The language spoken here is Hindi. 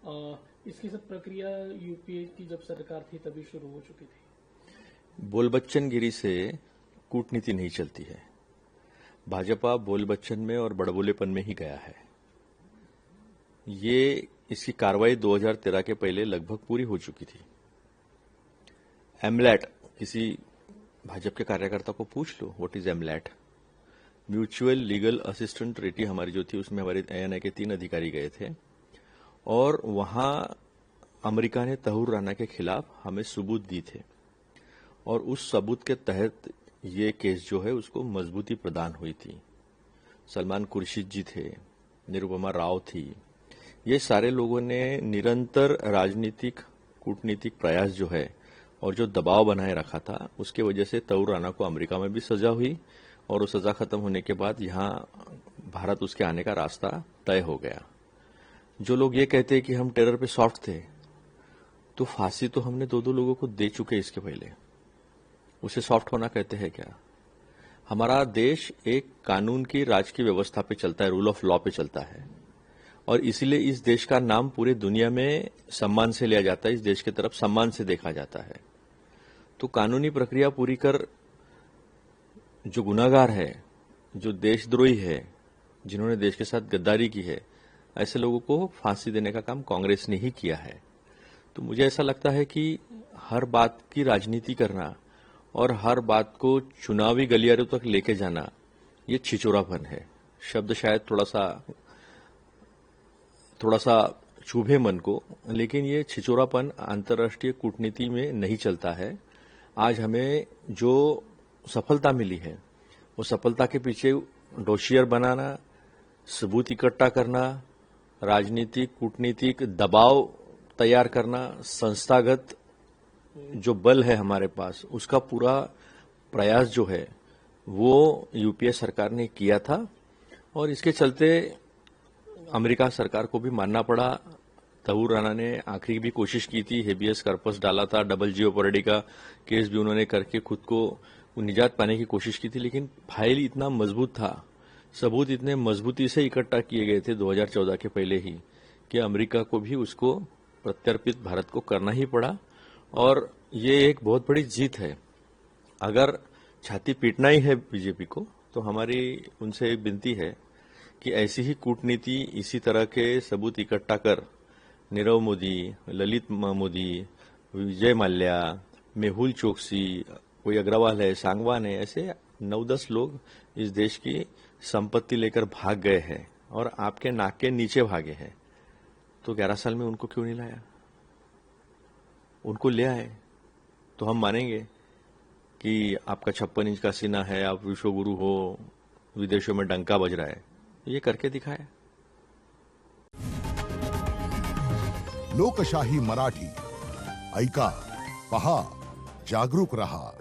इसकी सब प्रक्रिया यूपीए की जब सरकार थी तभी शुरू हो चुकी थी। बोल बच्चनगिरी से कूटनीति नहीं चलती है। भाजपा बोल बच्चन में और बड़बोलेपन में ही गया है। ये इसकी कार्रवाई 2013 के पहले लगभग पूरी हो चुकी थी। एमलैट, किसी भाजपा के कार्यकर्ता को पूछ लो what is MLAT. Mutual legal assistant treaty हमारी जो थी उसमें हमारे एएनआई के 3 अधिकारी गए थे और वहां अमेरिका ने तहूर राणा के खिलाफ हमें सबूत दी थे और उस सबूत के तहत ये केस जो है उसको मजबूती प्रदान हुई थी। सलमान खुर्शीद जी थे, निरुपमा राव थी, ये सारे लोगों ने निरंतर राजनीतिक कूटनीतिक प्रयास जो है और जो दबाव बनाए रखा था उसके वजह से तहूर राणा को अमेरिका में भी सजा हुई और वो सजा खत्म होने के बाद यहां भारत उसके आने का रास्ता तय हो गया। जो लोग ये कहते हैं कि हम टेरर पे सॉफ्ट थे, तो फांसी तो हमने 2-2 लोगों को दे चुके इसके पहले, उसे सॉफ्ट होना कहते हैं क्या? हमारा देश एक कानून की राज की व्यवस्था पे चलता है, रूल ऑफ लॉ पे चलता है और इसीलिए इस देश का नाम पूरे दुनिया में सम्मान से लिया जाता है, इस देश की तरफ सम्मान से देखा जाता है। तो कानूनी प्रक्रिया पूरी कर जो गुनाहगार है, जो देशद्रोही है, जिन्होंने देश के साथ गद्दारी की है, ऐसे लोगों को फांसी देने का काम कांग्रेस ने ही किया है। तो मुझे ऐसा लगता है कि हर बात की राजनीति करना और हर बात को चुनावी गलियारों तक लेके जाना, ये छिचोरापन है। शब्द शायद थोड़ा सा चुभे मन को, लेकिन ये छिचोरापन अंतर्राष्ट्रीय कूटनीति में नहीं चलता है। आज हमें जो सफलता मिली है वो सफलता के पीछे डोशियर बनाना, सबूत इकट्ठा करना, राजनीतिक कूटनीतिक दबाव तैयार करना, संस्थागत जो बल है हमारे पास उसका पूरा प्रयास जो है वो यूपीए सरकार ने किया था और इसके चलते अमेरिका सरकार को भी मानना पड़ा। तहूर राणा ने आखिरी भी कोशिश की थी, हेबियस कॉर्पस डाला था, डबल जीओपोरिडी का केस भी उन्होंने करके खुद को निजात पाने की कोशिश की थी, लेकिन फाइल इतना मजबूत था, सबूत इतने मजबूती से इकट्ठा किए गए थे 2014 के पहले ही कि अमेरिका को भी उसको प्रत्यर्पित भारत को करना ही पड़ा और ये एक बहुत बड़ी जीत है। अगर छाती पीटना ही है बीजेपी को तो हमारी उनसे एक विनती है कि ऐसी ही कूटनीति, इसी तरह के सबूत इकट्ठा कर नीरव मोदी, ललित मोदी, विजय माल्या, मेहुल चोकसी, कोई अग्रवाल है, सांगवान है, ऐसे 9-10 लोग इस देश की संपत्ति लेकर भाग गए हैं और आपके नाक के नीचे भागे हैं। तो 11 साल में उनको क्यों नहीं लाया? उनको ले आए तो हम मानेंगे कि आपका 56 इंच का सीना है, आप विश्वगुरु हो, विदेशों में डंका बज रहा है। ये करके दिखाया। लोकशाही मराठी ऐका, पहा, जागरूक रहा।